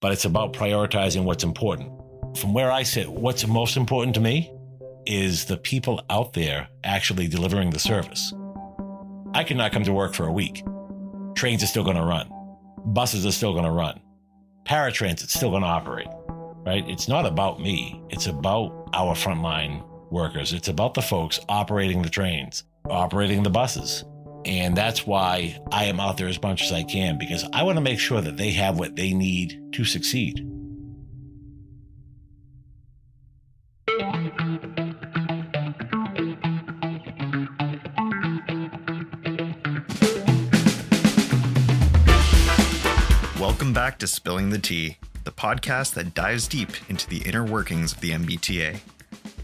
but it's about prioritizing what's important. From where I sit, what's most important to me is the people out there actually delivering the service. I could not come to work for a week. Trains are still going to run. Buses are still going to run. Paratransit's still going to operate, right? It's not about me. It's about our frontline workers. It's about the folks operating the trains, operating the buses. And that's why I am out there as much as I can, because I want to make sure that they have what they need to succeed. Welcome back to Spilling the Tea, the podcast that dives deep into the inner workings of the MBTA.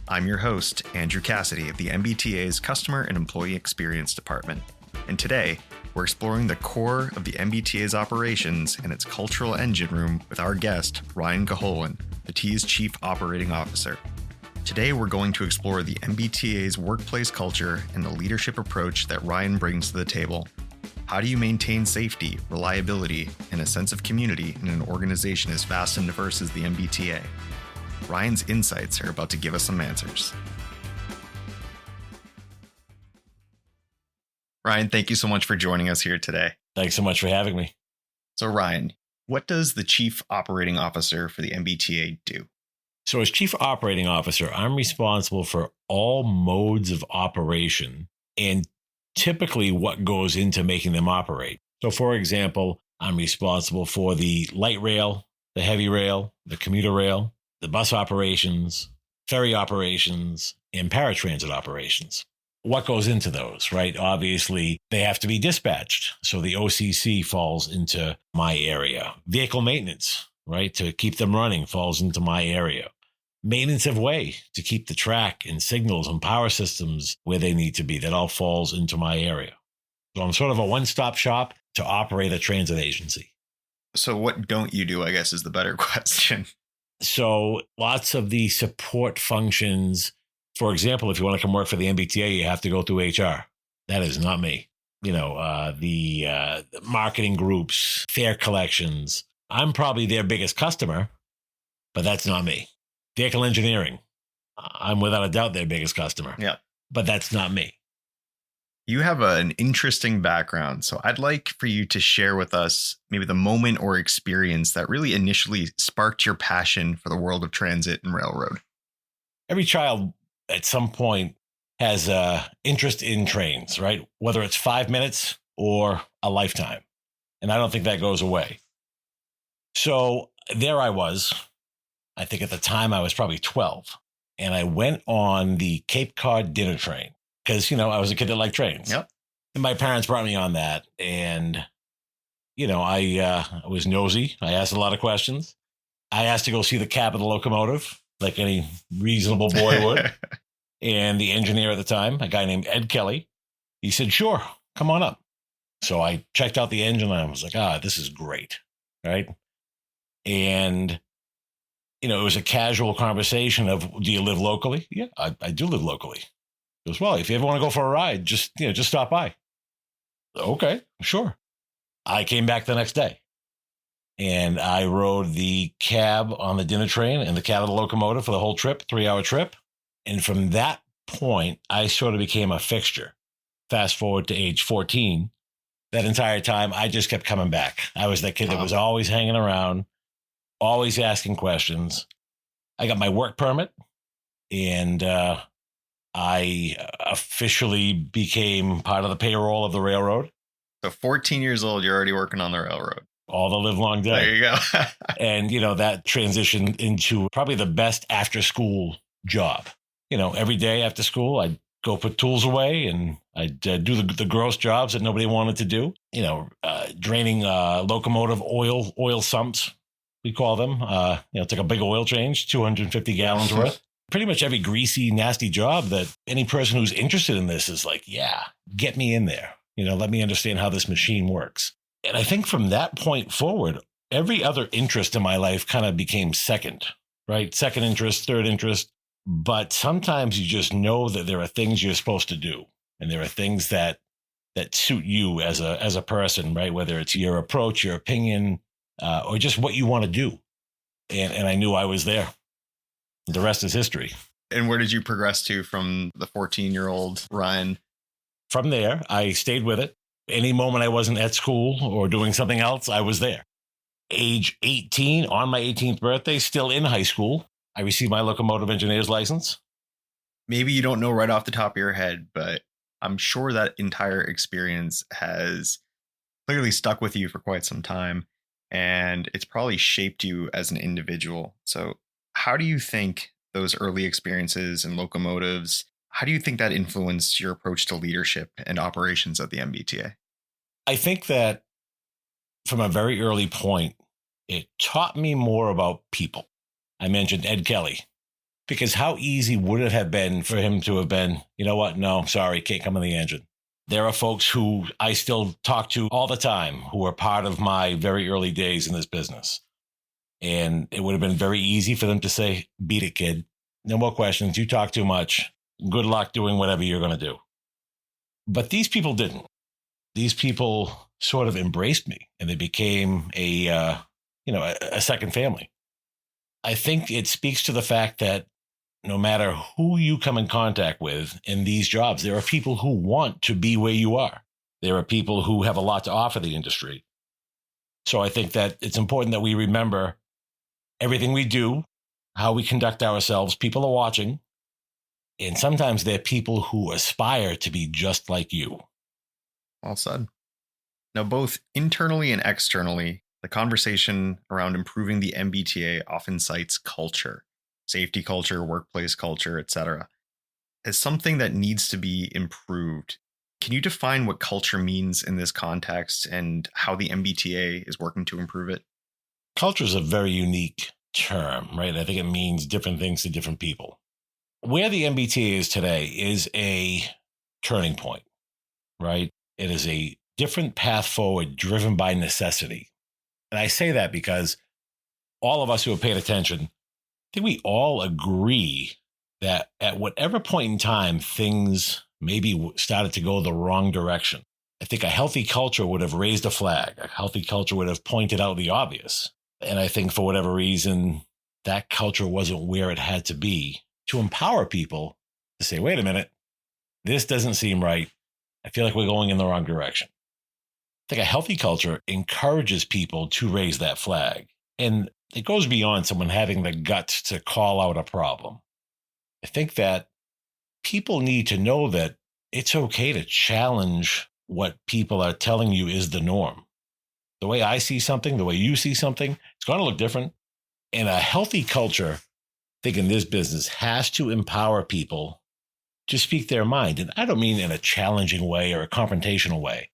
I'm your host, Andrew Cassidy of the MBTA's Customer and Employee Experience Department. And today, we're exploring the core of the MBTA's operations and its cultural engine room with our guest, Ryan Coholan, the T's Chief Operating Officer. Today, we're going to explore the MBTA's workplace culture and the leadership approach that Ryan brings to the table. How do you maintain safety, reliability, and a sense of community in an organization as vast and diverse as the MBTA? Ryan's insights are about to give us some answers. Ryan, thank you so much for joining us here today. Thanks so much for having me. So Ryan, what does the Chief Operating Officer for the MBTA do? So as Chief Operating Officer, I'm responsible for all modes of operation and typically what goes into making them operate. So for example, I'm responsible for the light rail, the heavy rail, the commuter rail, the bus operations, ferry operations, and paratransit operations. What goes into those, right? Obviously, they have to be dispatched. So the OCC falls into my area. Vehicle maintenance, right? To keep them running falls into my area. Maintenance of way to keep the track and signals and power systems where they need to be. That all falls into my area. So I'm sort of a one-stop shop to operate a transit agency. So what don't you do, I guess, is the better question. So lots of the support functions. For example, if you want to come work for the MBTA, you have to go through HR. That is not me. The marketing groups, fare collections. I'm probably their biggest customer, but that's not me. Vehicle engineering. I'm without a doubt their biggest customer. Yeah. But that's not me. You have an interesting background. So I'd like for you to share with us maybe the moment or experience that really initially sparked your passion for the world of transit and railroad. Every child at some point has interest in trains, right? Whether it's 5 minutes or a lifetime. And I don't think that goes away. So there I was. I think at the time I was probably 12. And I went on the Cape Cod dinner train because, I was a kid that liked trains. Yep. And my parents brought me on that. And, I was nosy. I asked a lot of questions. I asked to go see the cab of the locomotive, like any reasonable boy would. And the engineer at the time, a guy named Ed Kelly, he said, sure, come on up. So I checked out the engine and I was like, this is great. Right. And, it was a casual conversation of, do you live locally? Yeah, I do live locally. He goes, well, if you ever want to go for a ride, just stop by. Okay, sure. I came back the next day and I rode the cab on the dinner train and the cab of the locomotive for the whole trip, 3-hour trip. And from that point, I sort of became a fixture. Fast forward to age 14. That entire time, I just kept coming back. I was that kid that was always hanging around, always asking questions. I got my work permit and I officially became part of the payroll of the railroad. So 14 years old, you're already working on the railroad. All the live long day. There you go. And, that transitioned into probably the best after school job. Every day after school, I'd go put tools away and I'd do the gross jobs that nobody wanted to do. Draining locomotive oil sumps, we call them. It's like a big oil change, 250 gallons worth. Pretty much every greasy, nasty job that any person who's interested in this is like, yeah, get me in there. Let me understand how this machine works. And I think from that point forward, every other interest in my life kind of became second, right? Second interest, third interest. But sometimes you just know that there are things you're supposed to do. And there are things that suit you as a person, right? Whether it's your approach, your opinion, or just what you want to do. and I knew I was there. The rest is history. And where did you progress to from the 14-year-old Ryan? From there, I stayed with it. Any moment I wasn't at school or doing something else, I was there. Age 18, on my 18th birthday, still in high school, I received my locomotive engineer's license. Maybe you don't know right off the top of your head, but I'm sure that entire experience has clearly stuck with you for quite some time, and it's probably shaped you as an individual. So how do you think those early experiences in locomotives, how do you think that influenced your approach to leadership and operations at the MBTA? I think that from a very early point, it taught me more about people. I mentioned Ed Kelly, because how easy would it have been for him to have been, you know what? No, sorry, can't come in the engine. There are folks who I still talk to all the time who are part of my very early days in this business. And it would have been very easy for them to say, beat it, kid. No more questions. You talk too much. Good luck doing whatever you're going to do. But these people didn't. These people sort of embraced me, and they became a second family. I think it speaks to the fact that no matter who you come in contact with in these jobs, there are people who want to be where you are. There are people who have a lot to offer the industry. So I think that it's important that we remember everything we do, how we conduct ourselves. People are watching. And sometimes they're people who aspire to be just like you. Well said. Now, both internally and externally, the conversation around improving the MBTA often cites culture, safety culture, workplace culture, etc., as something that needs to be improved. Can you define what culture means in this context and how the MBTA is working to improve it? Culture is a very unique term, right? I think it means different things to different people. Where the MBTA is today is a turning point, right? It is a different path forward driven by necessity. And I say that because all of us who have paid attention, I think we all agree that at whatever point in time things maybe started to go the wrong direction, I think a healthy culture would have raised a flag. A healthy culture would have pointed out the obvious. And I think for whatever reason, that culture wasn't where it had to be to empower people to say, wait a minute, this doesn't seem right. I feel like we're going in the wrong direction. I think a healthy culture encourages people to raise that flag. And it goes beyond someone having the guts to call out a problem. I think that people need to know that it's okay to challenge what people are telling you is the norm. The way I see something, the way you see something, it's going to look different. And a healthy culture, I think in this business, has to empower people to speak their mind. And I don't mean in a challenging way or a confrontational way,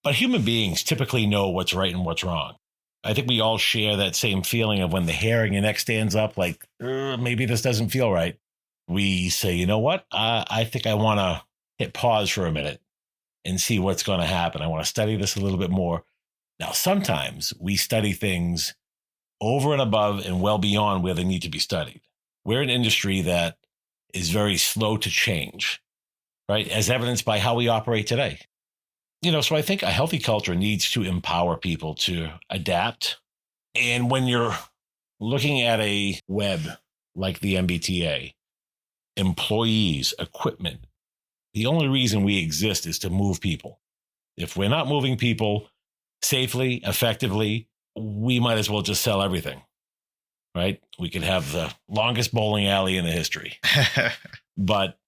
but human beings typically know what's right and what's wrong. I think we all share that same feeling of when the hair on your neck stands up, like, maybe this doesn't feel right. We say, you know what? I think I want to hit pause for a minute and see what's going to happen. I want to study this a little bit more. Now, sometimes we study things over and above and well beyond where they need to be studied. We're an industry that is very slow to change, right? As evidenced by how we operate today. So I think a healthy culture needs to empower people to adapt. And when you're looking at a web like the MBTA, employees, equipment, the only reason we exist is to move people. If we're not moving people safely, effectively, we might as well just sell everything, right? We could have the longest bowling alley in the history. But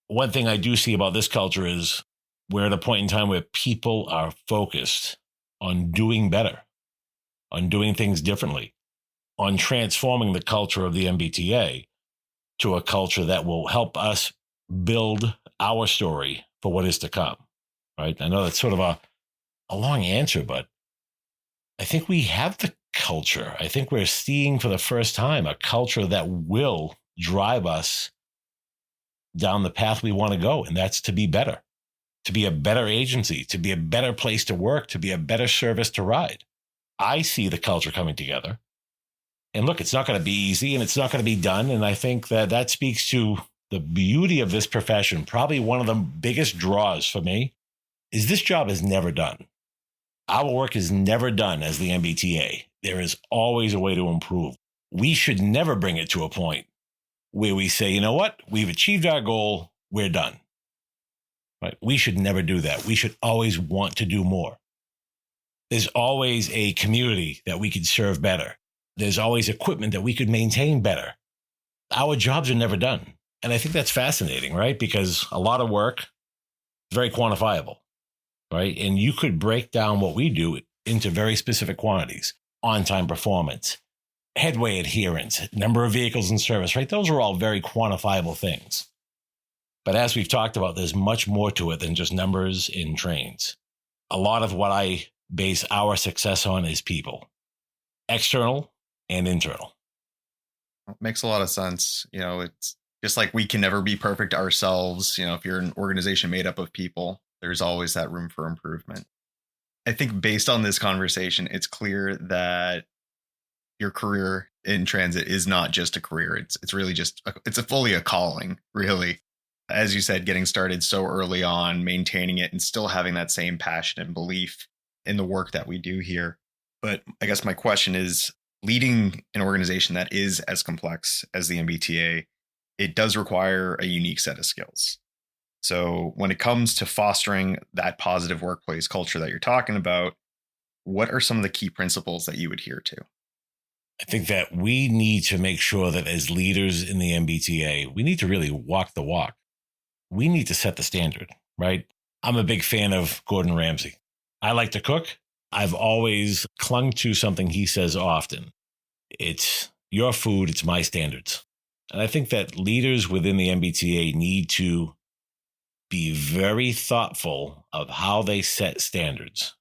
one thing I do see about this culture is we're at a point in time where people are focused on doing better, on doing things differently, on transforming the culture of the MBTA to a culture that will help us build our story for what is to come, right? I know that's sort of a long answer, but I think we have the culture. I think we're seeing for the first time a culture that will drive us down the path we want to go, and that's to be better, to be a better agency, to be a better place to work, to be a better service to ride. I see the culture coming together. And look, it's not going to be easy and it's not going to be done. And I think that speaks to the beauty of this profession. Probably one of the biggest draws for me is this job is never done. Our work is never done as the MBTA. There is always a way to improve. we should never bring it to a point where we say, you know what, we've achieved our goal, we're done. Right? We should never do that. We should always want to do more. There's always a community that we could serve better. There's always equipment that we could maintain better. Our jobs are never done. And I think that's fascinating, right? Because a lot of work is very quantifiable, right? And you could break down what we do into very specific quantities: on-time performance, headway adherence, number of vehicles in service, right? Those are all very quantifiable things. But as we've talked about, there's much more to it than just numbers in trains. A lot of what I base our success on is people, external and internal. Makes a lot of sense. It's just like we can never be perfect ourselves. If you're an organization made up of people, there's always that room for improvement. I think based on this conversation, it's clear that your career in transit is not just a career. It's really just, it's fully a calling, really. As you said, getting started so early on, maintaining it, and still having that same passion and belief in the work that we do here. But I guess my question is, leading an organization that is as complex as the MBTA, it does require a unique set of skills. So when it comes to fostering that positive workplace culture that you're talking about, what are some of the key principles that you adhere to? I think that we need to make sure that as leaders in the MBTA, we need to really walk the walk. We need to set the standard, right? I'm a big fan of Gordon Ramsay. I like to cook. I've always clung to something he says often. It's your food, it's my standards. And I think that leaders within the MBTA need to be very thoughtful of how they set standards.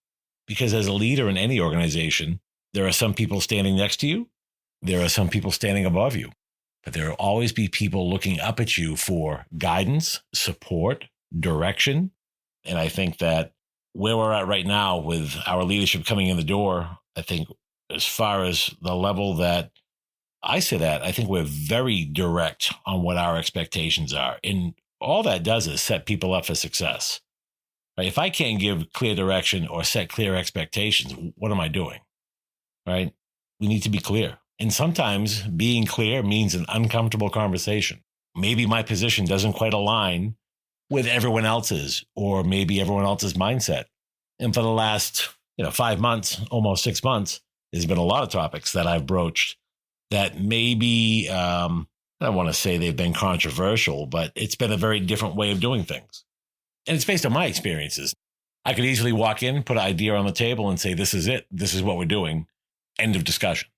Because as a leader in any organization, there are some people standing next to you. There are some people standing above you. But there will always be people looking up at you for guidance, support, direction. And I think that where we're at right now with our leadership coming in the door, I think as far as the level that I sit at, I think we're very direct on what our expectations are. And all that does is set people up for success. Right? If I can't give clear direction or set clear expectations, what am I doing? Right? We need to be clear. And sometimes being clear means an uncomfortable conversation. Maybe my position doesn't quite align with everyone else's, or maybe everyone else's mindset. And for the last 5 months, almost 6 months, there's been a lot of topics that I've broached that maybe, I don't want to say they've been controversial, but it's been a very different way of doing things. And it's based on my experiences. I could easily walk in, put an idea on the table and say, this is it. This is what we're doing. End of discussion.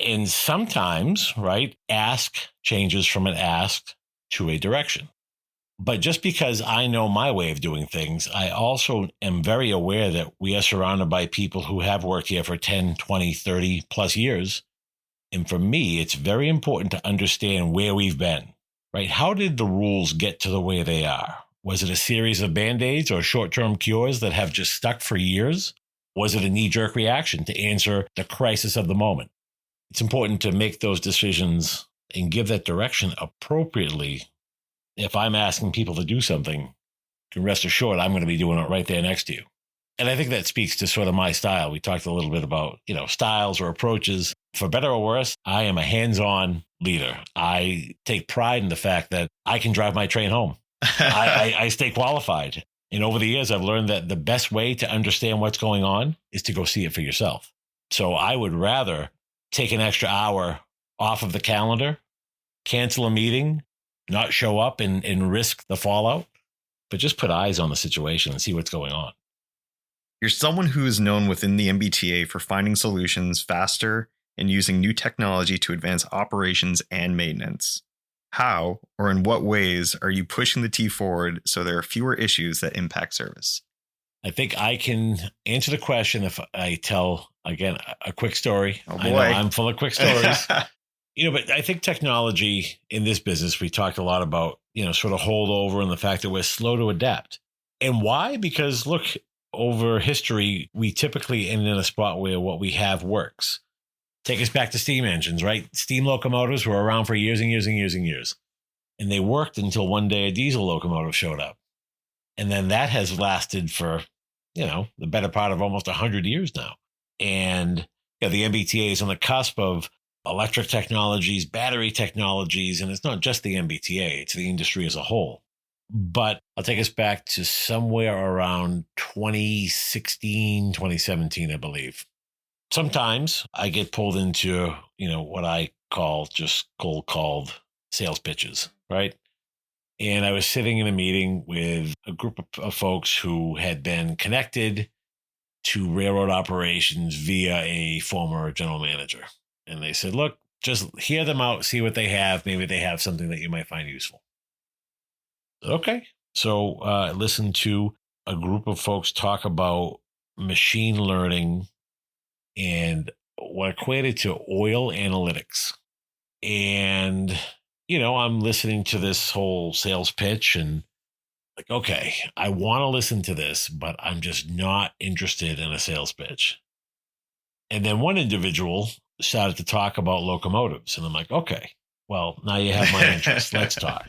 And sometimes, right, ask changes from an ask to a direction. But just because I know my way of doing things, I also am very aware that we are surrounded by people who have worked here for 10, 20, 30 plus years. And for me, it's very important to understand where we've been, right? How did the rules get to the way they are? Was it a series of Band-Aids or short-term cures that have just stuck for years? Was it a knee-jerk reaction to answer the crisis of the moment? It's important to make those decisions and give that direction appropriately. If I'm asking people to do something, you can rest assured I'm going to be doing it right there next to you. And I think that speaks to sort of my style. We talked a little bit about, styles or approaches. For better or worse, I am a hands-on leader. I take pride in the fact that I can drive my train home. I stay qualified. And over the years, I've learned that the best way to understand what's going on is to go see it for yourself. So I would rather take an extra hour off of the calendar, cancel a meeting, not show up and risk the fallout, but just put eyes on the situation and see what's going on. You're someone who is known within the MBTA for finding solutions faster and using new technology to advance operations and maintenance. How or in what ways are you pushing the T forward so there are fewer issues that impact service? I think I can answer the question if I tell, again, a quick story. Oh boy. I know I'm full of quick stories. But I think technology in this business, we talked a lot about, sort of holdover and the fact that we're slow to adapt. And why? Because look, over history, we typically end in a spot where what we have works. Take us back to steam engines, right? Steam locomotives were around for years and years and years and years. And they worked until one day a diesel locomotive showed up. And then that has lasted for, the better part of almost 100 years now. And the MBTA is on the cusp of electric technologies, battery technologies, and it's not just the MBTA, it's the industry as a whole. But I'll take us back to somewhere around 2016, 2017, I believe. Sometimes I get pulled into, what I call just cold called sales pitches, right? And I was sitting in a meeting with a group of folks who had been connected to railroad operations via a former general manager. And they said, look, just hear them out, see what they have. Maybe they have something that you might find useful. Okay. So I listened to a group of folks talk about machine learning and what equated to oil analytics. And, I'm listening to this whole sales pitch and like, okay, I want to listen to this, but I'm just not interested in a sales pitch. And then one individual started to talk about locomotives. And I'm like, okay, well, now you have my interest. Let's talk.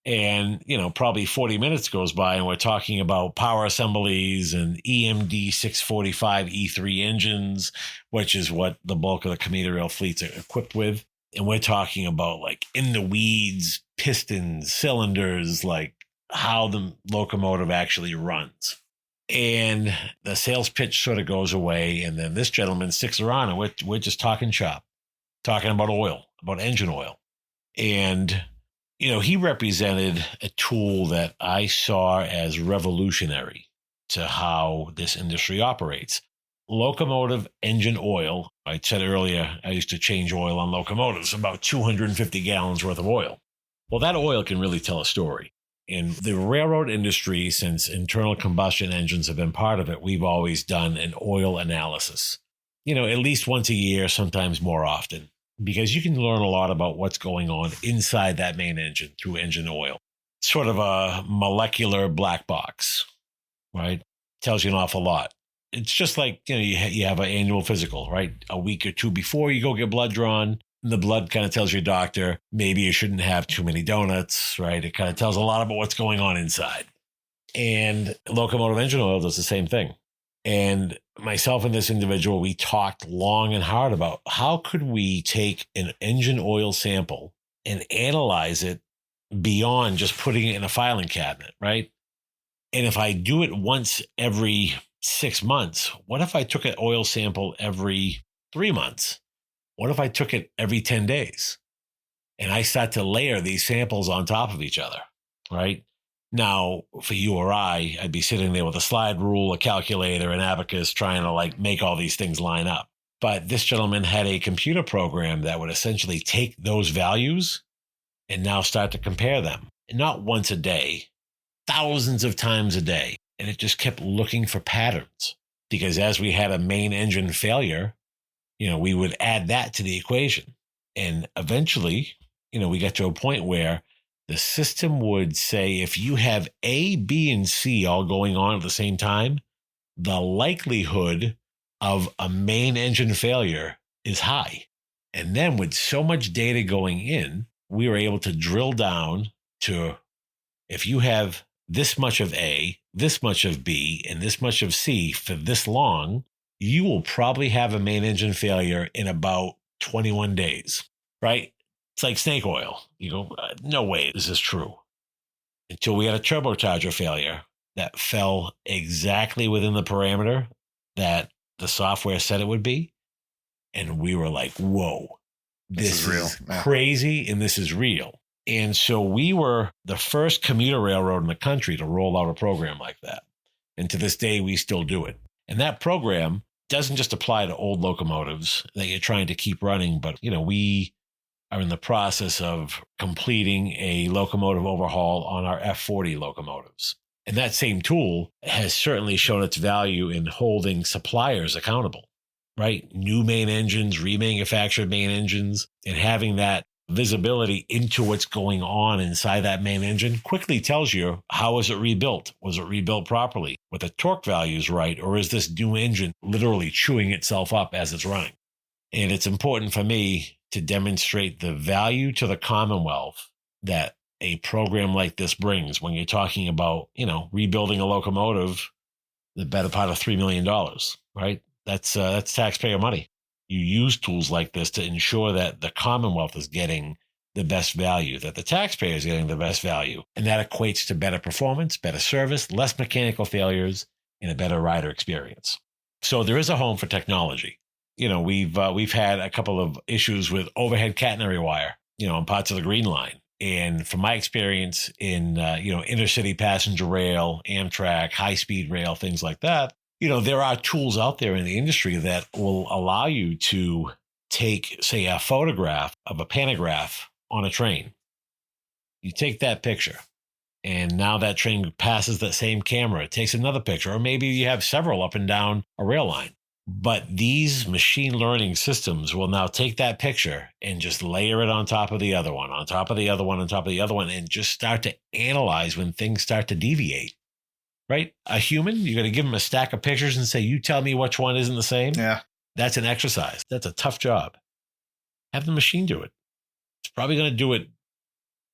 And, probably 40 minutes goes by and we're talking about power assemblies and EMD 645 E3 engines, which is what the bulk of the commuter rail fleets are equipped with. And we're talking about like in the weeds, pistons, cylinders, like how the locomotive actually runs. And the sales pitch sort of goes away. And then this gentleman sticks around and we're just talking shop, talking about oil, about engine oil. And he represented a tool that I saw as revolutionary to how this industry operates. Locomotive engine oil. I said earlier, I used to change oil on locomotives, about 250 gallons worth of oil. Well, that oil can really tell a story. In the railroad industry, since internal combustion engines have been part of it, we've always done an oil analysis, at least once a year, sometimes more often, because you can learn a lot about what's going on inside that main engine through engine oil. It's sort of a molecular black box, right? Tells you an awful lot. It's just like, you have an annual physical, right? A week or two before you go get blood drawn. The blood kind of tells your doctor, maybe you shouldn't have too many donuts, right? It kind of tells a lot about what's going on inside. And locomotive engine oil does the same thing. And myself and this individual, we talked long and hard about how could we take an engine oil sample and analyze it beyond just putting it in a filing cabinet, right? And if I do it once every 6 months, what if I took an oil sample every 3 months? What if I took it every 10 days? And I start to layer these samples on top of each other, right? Now, for you or I'd be sitting there with a slide rule, a calculator, an abacus, trying to make all these things line up. But this gentleman had a computer program that would essentially take those values and now start to compare them. And not once a day, thousands of times a day. And it just kept looking for patterns. Because as we had a main engine failure, we would add that to the equation. And eventually, we got to a point where the system would say, if you have A, B, and C all going on at the same time, the likelihood of a main engine failure is high. And then with so much data going in, we were able to drill down to, if you have this much of A, this much of B, and this much of C for this long, you will probably have a main engine failure in about 21 days, right? It's like snake oil. You go, no way this is true. Until we had a turbocharger failure that fell exactly within the parameter that the software said it would be. And we were like, whoa, this is real. Crazy, and this is real. And so we were the first commuter railroad in the country to roll out a program like that. And to this day, we still do it. And that program doesn't just apply to old locomotives that you're trying to keep running, but, we are in the process of completing a locomotive overhaul on our F40 locomotives. And that same tool has certainly shown its value in holding suppliers accountable, right? New main engines, remanufactured main engines, and having that visibility into what's going on inside that main engine quickly tells you, how was it rebuilt? Was it rebuilt properly? Were the torque values right? Or is this new engine literally chewing itself up as it's running? And it's important for me to demonstrate the value to the Commonwealth that a program like this brings when you're talking about, rebuilding a locomotive, the better part of $3 million, right? That's taxpayer money. you use tools like this to ensure that the Commonwealth is getting the best value, that the taxpayer is getting the best value. And that equates to better performance, better service, less mechanical failures, and a better rider experience. So there is a home for technology. We've had a couple of issues with overhead catenary wire, on parts of the Green Line. And from my experience in, intercity passenger rail, Amtrak, high-speed rail, things like that, there are tools out there in the industry that will allow you to take, say, a photograph of a pantograph on a train. You take that picture, and now that train passes that same camera. It takes another picture, or maybe you have several up and down a rail line. But these machine learning systems will now take that picture and just layer it on top of the other one, on top of the other one, on top of the other one, and just start to analyze when things start to deviate, right? A human, you're going to give them a stack of pictures and say, you tell me which one isn't the same? Yeah. That's an exercise. That's a tough job. Have the machine do it. It's probably going to do it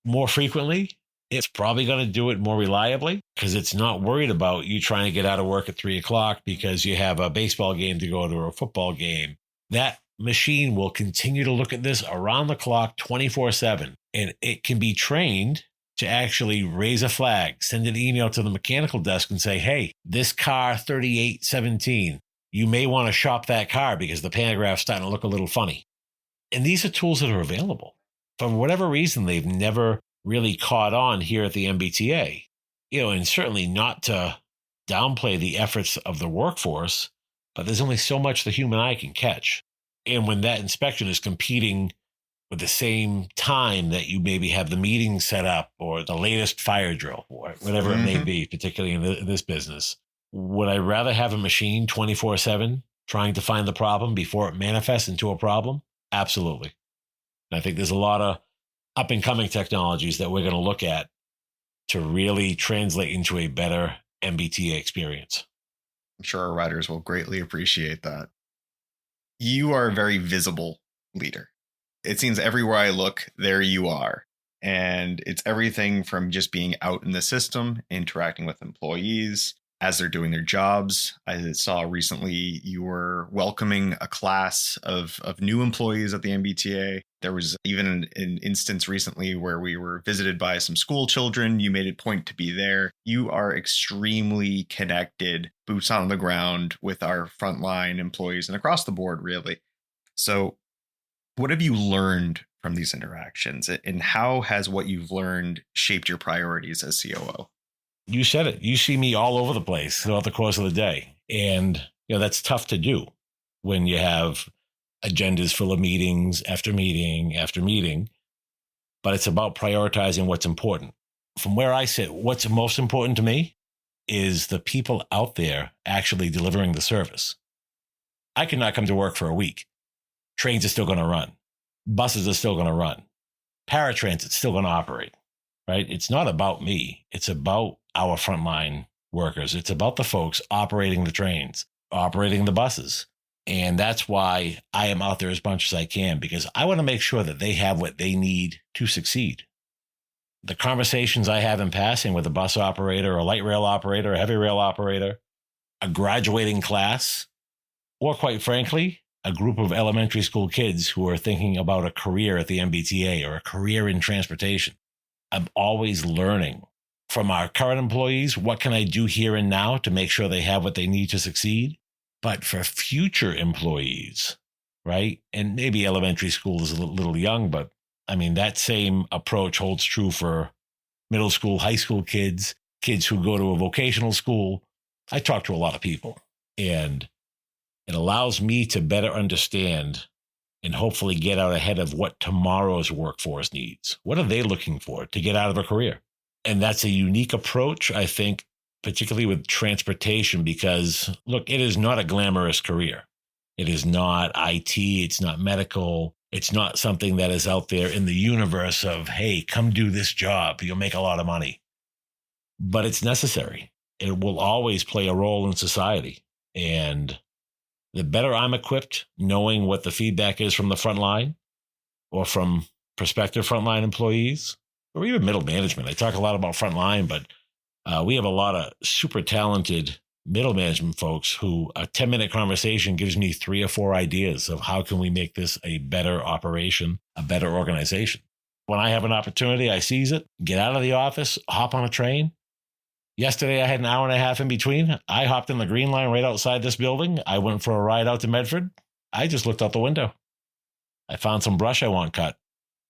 more frequently. It's probably going to do it more reliably because it's not worried about you trying to get out of work at 3:00 because you have a baseball game to go to or a football game. That machine will continue to look at this around the clock 24/7, and it can be trained to actually raise a flag, send an email to the mechanical desk and say, hey, this car 3817, you may want to shop that car because the pantograph's starting to look a little funny. And these are tools that are available. For whatever reason, they've never really caught on here at the MBTA, and certainly not to downplay the efforts of the workforce, but there's only so much the human eye can catch. And when that inspection is competing with the same time that you maybe have the meeting set up or the latest fire drill or whatever it may be, particularly in this business, would I rather have a machine 24/7 trying to find the problem before it manifests into a problem? Absolutely. And I think there's a lot of up and coming technologies that we're going to look at to really translate into a better MBTA experience. I'm sure our riders will greatly appreciate that. You are a very visible leader. It seems everywhere I look, there you are. And it's everything from just being out in the system, interacting with employees as they're doing their jobs. I saw recently you were welcoming a class of new employees at the MBTA. There was even an instance recently where we were visited by some school children. You made it a point to be there. You are extremely connected, boots on the ground with our frontline employees and across the board, really. So what have you learned from these interactions, and how has what you've learned shaped your priorities as COO? You said it. You see me all over the place throughout the course of the day. And, that's tough to do when you have agendas full of meetings after meeting after meeting. But it's about prioritizing what's important. From where I sit, what's most important to me is the people out there actually delivering the service. I cannot come to work for a week. Trains are still going to run. Buses are still going to run. Paratransit's still going to operate, right? It's not about me. It's about our frontline workers. It's about the folks operating the trains, operating the buses. And that's why I am out there as much as I can, because I want to make sure that they have what they need to succeed. The conversations I have in passing with a bus operator, a light rail operator, a heavy rail operator, a graduating class, or quite frankly, a group of elementary school kids who are thinking about a career at the MBTA or a career in transportation. I'm always learning from our current employees. What can I do here and now to make sure they have what they need to succeed? But for future employees, right? And maybe elementary school is a little young, but I mean, that same approach holds true for middle school, high school kids who go to a vocational school. I talk to a lot of people, and it allows me to better understand and hopefully get out ahead of what tomorrow's workforce needs. What are they looking for to get out of a career? And that's a unique approach, I think, particularly with transportation, because, look, it is not a glamorous career. It is not IT. It's not medical. It's not something that is out there in the universe of, hey, come do this job. You'll make a lot of money. But it's necessary. It will always play a role in society. And the better I'm equipped, knowing what the feedback is from the front line or from prospective frontline employees or even middle management. I talk a lot about frontline, but we have a lot of super talented middle management folks who a 10-minute conversation gives me 3 or 4 ideas of how can we make this a better operation, a better organization. When I have an opportunity, I seize it, get out of the office, hop on a train. Yesterday, I had an hour and a half in between. I hopped in the green line right outside this building. I went for a ride out to Medford. I just looked out the window. I found some brush I want cut.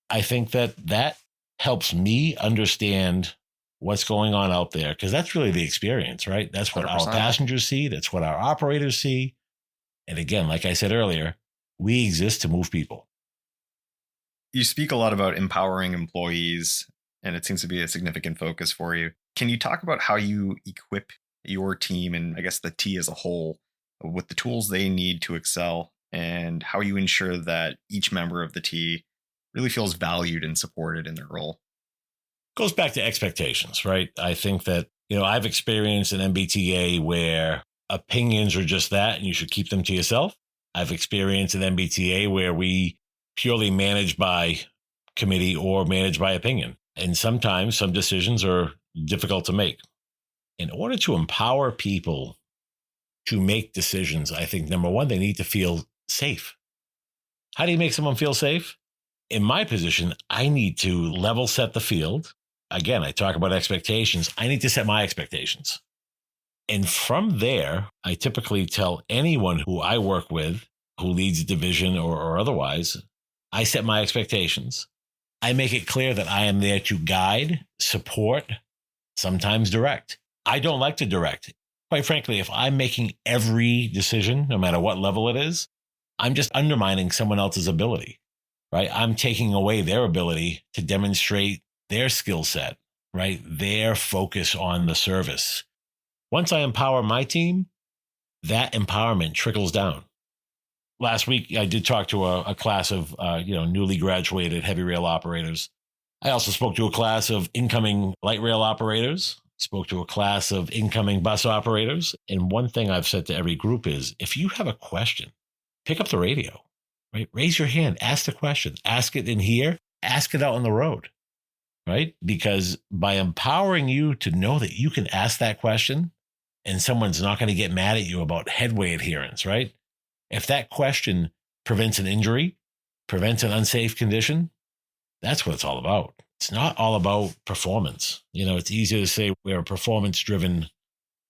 I think that helps me understand what's going on out there, because that's really the experience, right? That's what 100%. our passengers see. That's what our operators see. And again, like I said earlier, we exist to move people. You speak a lot about empowering employees, and it seems to be a significant focus for you. Can you talk about how you equip your team and I guess the T as a whole with the tools they need to excel, and how you ensure that each member of the T really feels valued and supported in their role? Goes back to expectations, right? I think that, I've experienced an MBTA where opinions are just that and you should keep them to yourself. I've experienced an MBTA where we purely manage by committee or manage by opinion. And sometimes some decisions are difficult to make. In order to empower people to make decisions, I think, number one, they need to feel safe. How do you make someone feel safe? In my position, I need to level set the field. Again, I talk about expectations. I need to set my expectations. And from there, I typically tell anyone who I work with, who leads a division or otherwise, I set my expectations. I make it clear that I am there to guide, support, sometimes direct. I don't like to direct. Quite frankly, if I'm making every decision, no matter what level it is, I'm just undermining someone else's ability, right? I'm taking away their ability to demonstrate their skill set, right? Their focus on the service. Once I empower my team, that empowerment trickles down. Last week, I did talk to a class of newly graduated heavy rail operators. I also spoke to a class of incoming light rail operators, spoke to a class of incoming bus operators. And one thing I've said to every group is, if you have a question, pick up the radio, right? Raise your hand, ask the question, ask it in here, ask it out on the road, right? Because by empowering you to know that you can ask that question and someone's not going to get mad at you about headway adherence, right? If that question prevents an injury, prevents an unsafe condition, that's what it's all about. It's not all about performance. It's easier to say we're a performance-driven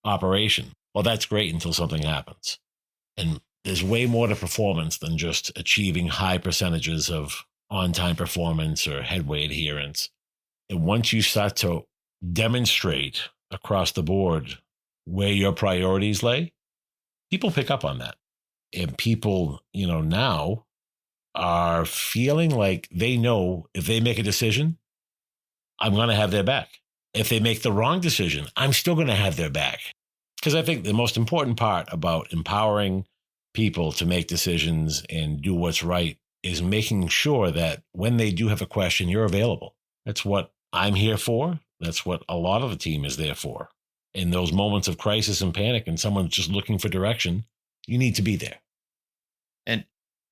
operation. Well, that's great until something happens. And there's way more to performance than just achieving high percentages of on-time performance or headway adherence. And once you start to demonstrate across the board where your priorities lay, people pick up on that. And people, now are feeling like they know if they make a decision, I'm going to have their back. If they make the wrong decision, I'm still going to have their back. Because I think the most important part about empowering people to make decisions and do what's right is making sure that when they do have a question, you're available. That's what I'm here for. That's what a lot of the team is there for. In those moments of crisis and panic and someone's just looking for direction, you need to be there. And,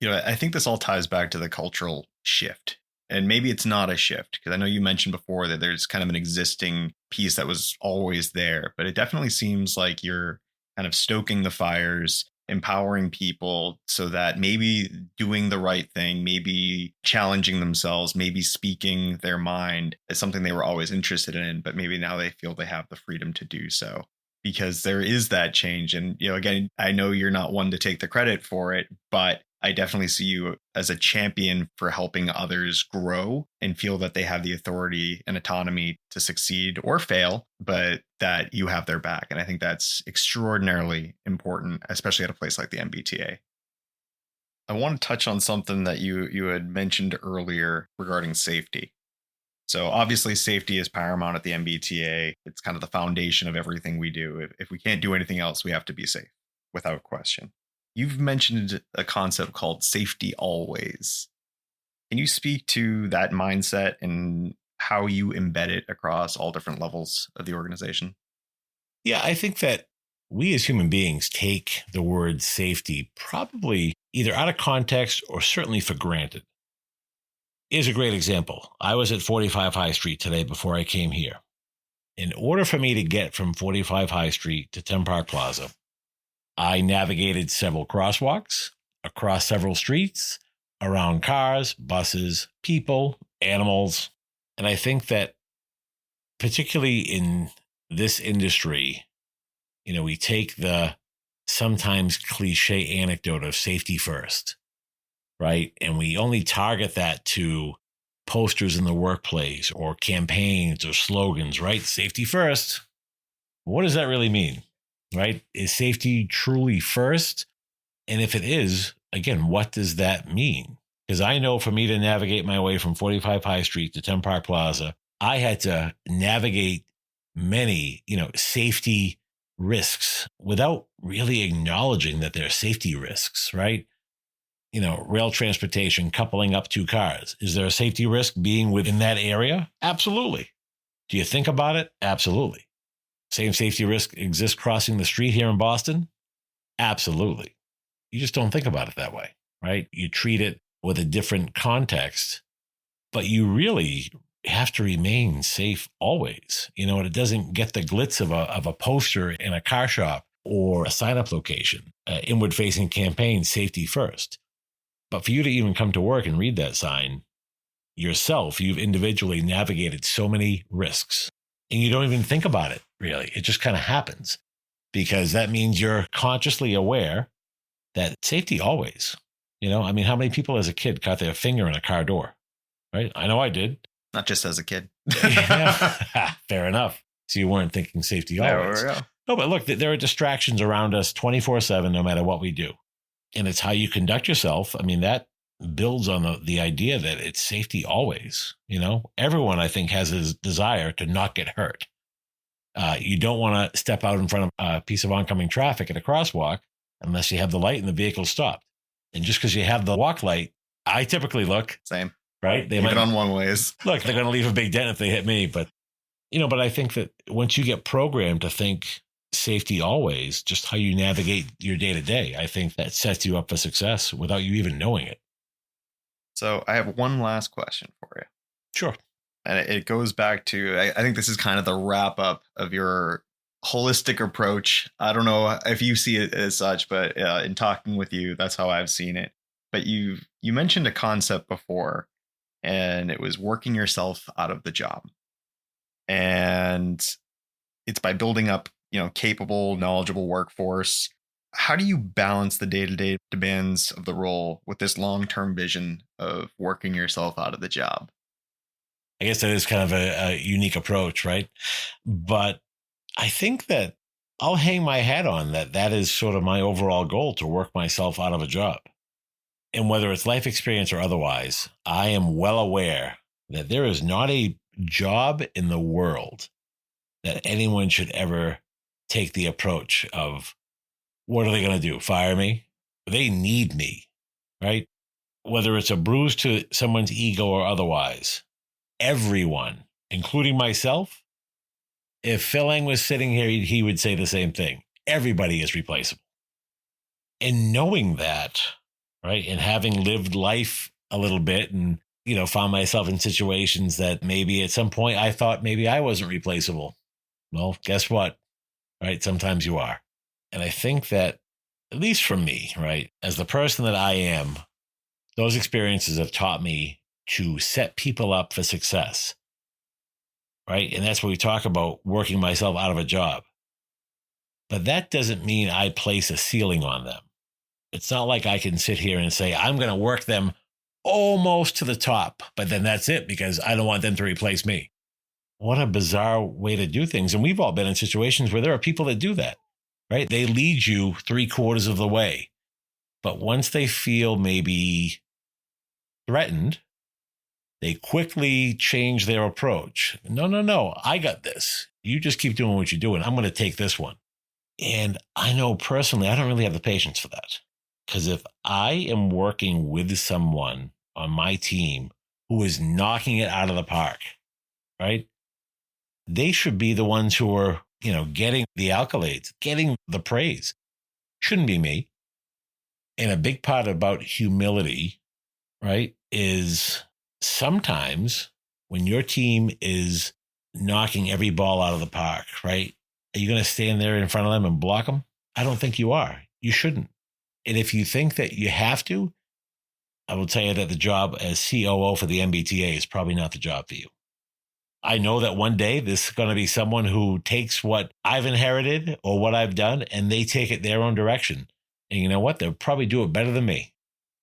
I think this all ties back to the cultural shift. And maybe it's not a shift, because I know you mentioned before that there's kind of an existing piece that was always there, but it definitely seems like you're kind of stoking the fires, empowering people so that maybe doing the right thing, maybe challenging themselves, maybe speaking their mind is something they were always interested in, but maybe now they feel they have the freedom to do so. Because there is that change. And, again, I know you're not one to take the credit for it, but I definitely see you as a champion for helping others grow and feel that they have the authority and autonomy to succeed or fail, but that you have their back. And I think that's extraordinarily important, especially at a place like the MBTA. I want to touch on something that you had mentioned earlier regarding safety. So obviously safety is paramount at the MBTA. It's kind of the foundation of everything we do. If we can't do anything else, we have to be safe, without question. You've mentioned a concept called safety always. Can you speak to that mindset and how you embed it across all different levels of the organization? Yeah, I think that we as human beings take the word safety probably either out of context or certainly for granted. Here's a great example. I was at 45 High Street today before I came here. In order for me to get from 45 High Street to 10 Park Plaza, I navigated several crosswalks, across several streets, around cars, buses, people, animals. And I think that particularly in this industry, we take the sometimes cliche anecdote of safety first, right? And we only target that to posters in the workplace or campaigns or slogans, right? Safety first. What does that really mean, right? Is safety truly first? And if it is, again, what does that mean? Because I know for me to navigate my way from 45 High Street to 10 Park Plaza, I had to navigate many, safety risks without really acknowledging that they're safety risks, right? Rail transportation, coupling up two cars. Is there a safety risk being within that area? Absolutely. Do you think about it? Absolutely. Same safety risk exists crossing the street here in Boston? Absolutely. You just don't think about it that way, right? You treat it with a different context, but you really have to remain safe always. And it doesn't get the glitz of a poster in a car shop or a sign-up location, inward-facing campaign, safety first. But for you to even come to work and read that sign yourself, you've individually navigated so many risks and you don't even think about it, really. It just kind of happens because that means you're consciously aware that safety always, how many people as a kid caught their finger in a car door, right? I know I did. Not just as a kid. Yeah. Fair enough. So you weren't thinking safety always. There we go. No, but look, there are distractions around us 24/7, no matter what we do. And it's how you conduct yourself. That builds on the idea that it's safety always. Everyone, I think, has a desire to not get hurt. You don't want to step out in front of a piece of oncoming traffic at a crosswalk unless you have the light and the vehicle stopped. And just because you have the walk light, I typically look. Same. Right? They might on one ways. Look, they're going to leave a big dent if they hit me. But, but I think that once you get programmed to think safety always, just how you navigate your day to day, I think that sets you up for success without you even knowing it. So I have one last question for you. Sure. And it goes back to, I think this is kind of the wrap up of your holistic approach. I don't know if you see it as such, but in talking with you, that's how I've seen it. But you mentioned a concept before, and it was working yourself out of the job. And it's by building up, capable, knowledgeable workforce. How do you balance the day-to-day demands of the role with this long-term vision of working yourself out of the job? I guess that is kind of a unique approach, right? But I think that I'll hang my hat on that is sort of my overall goal, to work myself out of a job. And whether it's life experience or otherwise, I am well aware that there is not a job in the world that anyone should ever take the approach of, what are they going to do? Fire me? They need me, right? Whether it's a bruise to someone's ego or otherwise, everyone, including myself, if Phil Eng was sitting here, he would say the same thing. Everybody is replaceable. And knowing that, right, and having lived life a little bit and, found myself in situations that maybe at some point I thought maybe I wasn't replaceable. Well, guess what? Right? Sometimes you are. And I think that, at least for me, right, as the person that I am, those experiences have taught me to set people up for success. Right? And that's what we talk about, working myself out of a job. But that doesn't mean I place a ceiling on them. It's not like I can sit here and say, I'm going to work them almost to the top, but then that's it because I don't want them to replace me. What a bizarre way to do things. And we've all been in situations where there are people that do that, right? They lead you 3/4 of the way. But once they feel maybe threatened, they quickly change their approach. No, I got this. You just keep doing what you're doing. I'm going to take this one. And I know personally, I don't really have the patience for that. Because if I am working with someone on my team who is knocking it out of the park, right? They should be the ones who are, getting the accolades, getting the praise. Shouldn't be me. And a big part about humility, right, is sometimes when your team is knocking every ball out of the park, right? Are you going to stand there in front of them and block them? I don't think you are. You shouldn't. And if you think that you have to, I will tell you that the job as COO for the MBTA is probably not the job for you. I know that one day this is going to be someone who takes what I've inherited or what I've done and they take it their own direction. And you know what? They'll probably do it better than me.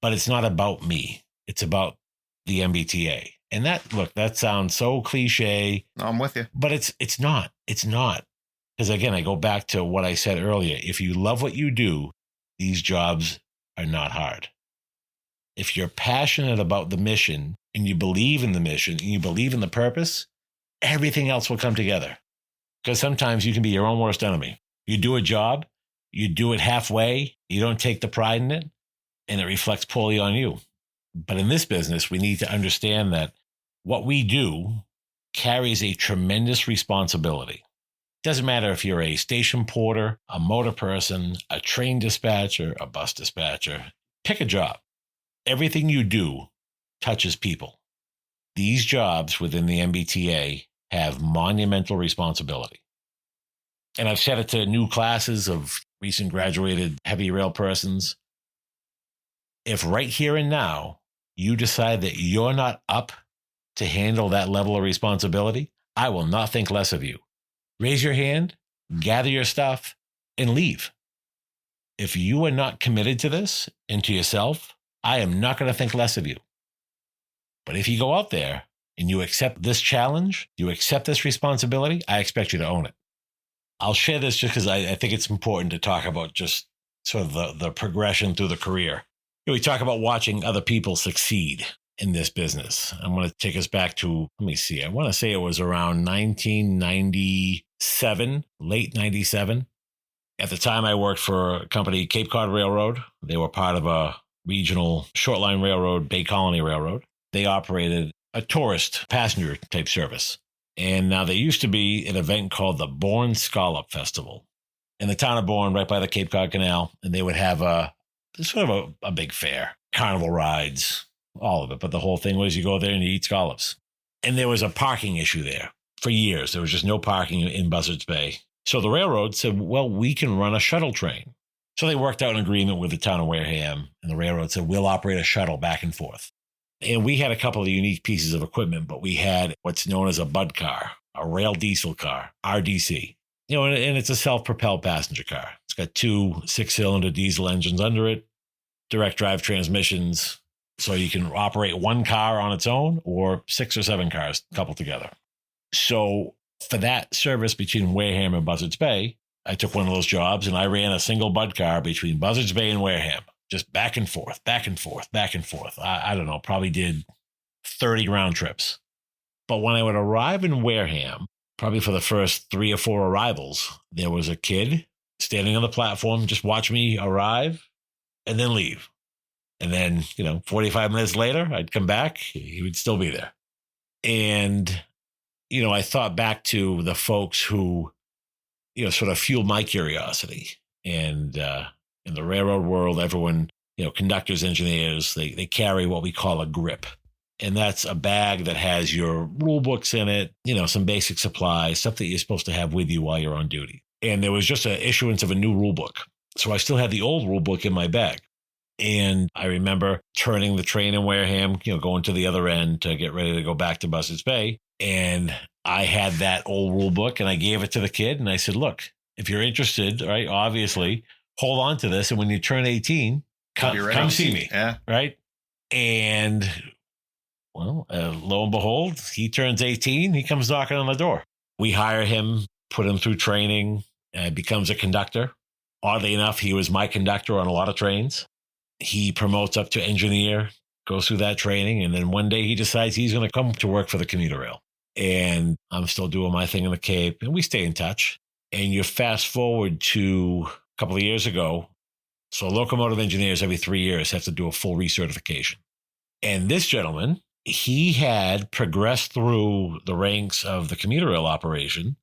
But it's not about me. It's about the MBTA. And that sounds so cliche. No, I'm with you. But it's not. It's not. Because again, I go back to what I said earlier. If you love what you do, these jobs are not hard. If you're passionate about the mission and you believe in the mission and you believe in the purpose, everything else will come together. Because sometimes you can be your own worst enemy. You do a job, you do it halfway, you don't take the pride in it, and it reflects poorly on you. But in this business, we need to understand that what we do carries a tremendous responsibility. It doesn't matter if you're a station porter, a motor person, a train dispatcher, a bus dispatcher. Pick a job. Everything you do touches people. These jobs within the MBTA have monumental responsibility. And I've said it to new classes of recent graduated heavy rail persons. If right here and now you decide that you're not up to handle that level of responsibility, I will not think less of you. Raise your hand, gather your stuff, and leave. If you are not committed to this and to yourself, I am not going to think less of you. But if you go out there and you accept this challenge, you accept this responsibility, I expect you to own it. I'll share this just because I think it's important to talk about just sort of the progression through the career. We talk about watching other people succeed in this business. I'm going to take us back to, let me see, I want to say it was around 1997, late 97. At the time, I worked for a company, Cape Cod Railroad. They were part of a regional short line railroad, Bay Colony Railroad. They operated a tourist passenger type service. And now there used to be an event called the Bourne Scallop Festival in the town of Bourne, right by the Cape Cod Canal. And they would have a big fair, carnival rides, all of it. But the whole thing was you go there and you eat scallops. And there was a parking issue there for years. There was just no parking in Buzzards Bay. So the railroad said, well, we can run a shuttle train. So they worked out an agreement with the town of Wareham, and the railroad said, we'll operate a shuttle back and forth. And we had a couple of unique pieces of equipment, but we had what's known as a Bud car, a rail diesel car, RDC. And it's a self-propelled passenger car. It's got 2 6-cylinder diesel engines under it, direct drive transmissions. So you can operate one car on its own or 6 or 7 cars coupled together. So for that service between Wareham and Buzzards Bay, I took one of those jobs and I ran a single Bud car between Buzzards Bay and Wareham, just back and forth, back and forth, back and forth. I don't know, probably did 30 round trips. But when I would arrive in Wareham, probably for the first 3 or 4 arrivals, there was a kid standing on the platform, just watch me arrive and then leave. And then, 45 minutes later, I'd come back, he would still be there. And, I thought back to the folks who, sort of fueled my curiosity. And in the railroad world, everyone, conductors, engineers, they carry what we call a grip. And that's a bag that has your rule books in it, some basic supplies, stuff that you're supposed to have with you while you're on duty. And there was just an issuance of a new rule book. So I still had the old rule book in my bag. And I remember turning the train in Wareham, going to the other end to get ready to go back to Buzzards Bay. And I had that old rule book and I gave it to the kid. And I said, look, if you're interested, right, obviously hold on to this. And when you turn 18, come see me. Yeah. Right. And well, lo and behold, he turns 18. He comes knocking on the door. We hire him, put him through training, becomes a conductor. Oddly enough, he was my conductor on a lot of trains. He promotes up to engineer, goes through that training. And then one day he decides he's going to come to work for the commuter rail. And I'm still doing my thing in the Cape and we stay in touch. And you fast forward to a couple of years ago. So locomotive engineers every 3 years have to do a full recertification. And this gentleman, he had progressed through the ranks of the commuter rail operation,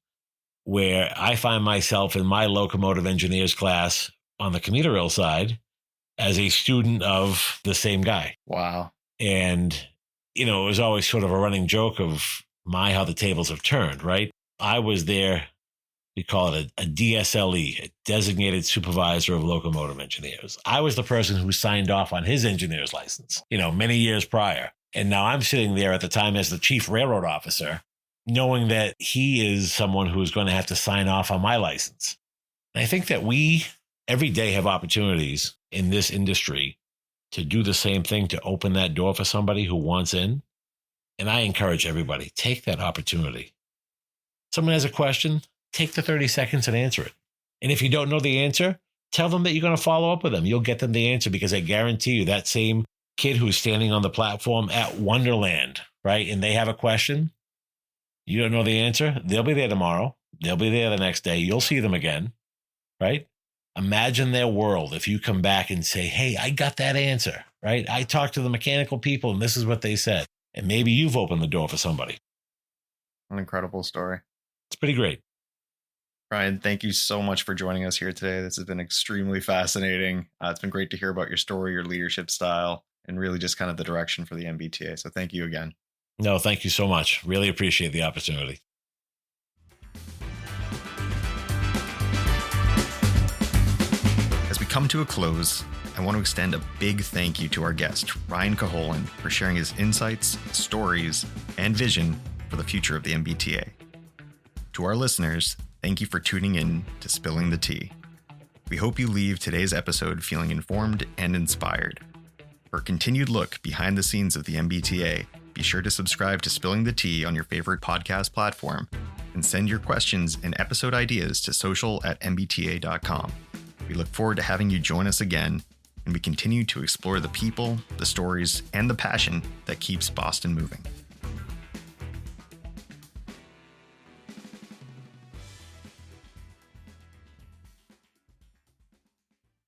where I find myself in my locomotive engineers class on the commuter rail side as a student of the same guy. Wow. And, it was always sort of a running joke of how the tables have turned, right? I was there, we call it a DSLE, a Designated Supervisor of Locomotive Engineers. I was the person who signed off on his engineer's license, many years prior. And now I'm sitting there at the time as the Chief Railroad Officer, knowing that he is someone who is going to have to sign off on my license. And I think that we every day have opportunities in this industry to do the same thing, to open that door for somebody who wants in. And I encourage everybody, take that opportunity. Someone has a question, take the 30 seconds and answer it. And if you don't know the answer, tell them that you're going to follow up with them. You'll get them the answer, because I guarantee you that same kid who's standing on the platform at Wonderland, right? And they have a question, you don't know the answer, they'll be there tomorrow. They'll be there the next day. You'll see them again, right? Imagine their world if you come back and say, hey, I got that answer, right? I talked to the mechanical people and this is what they said. And maybe you've opened the door for somebody. An incredible story. It's pretty great. Ryan, thank you so much for joining us here today. This has been extremely fascinating. It's been great to hear about your story, your leadership style, and really just kind of the direction for the MBTA. So thank you again. No, thank you so much. Really appreciate the opportunity. As we come to a close, I want to extend a big thank you to our guest, Ryan Coholan, for sharing his insights, stories, and vision for the future of the MBTA. To our listeners, thank you for tuning in to Spilling the Tea. We hope you leave today's episode feeling informed and inspired. For a continued look behind the scenes of the MBTA, be sure to subscribe to Spilling the Tea on your favorite podcast platform and send your questions and episode ideas to social@mbta.com. We look forward to having you join us again, and we continue to explore the people, the stories, and the passion that keeps Boston moving.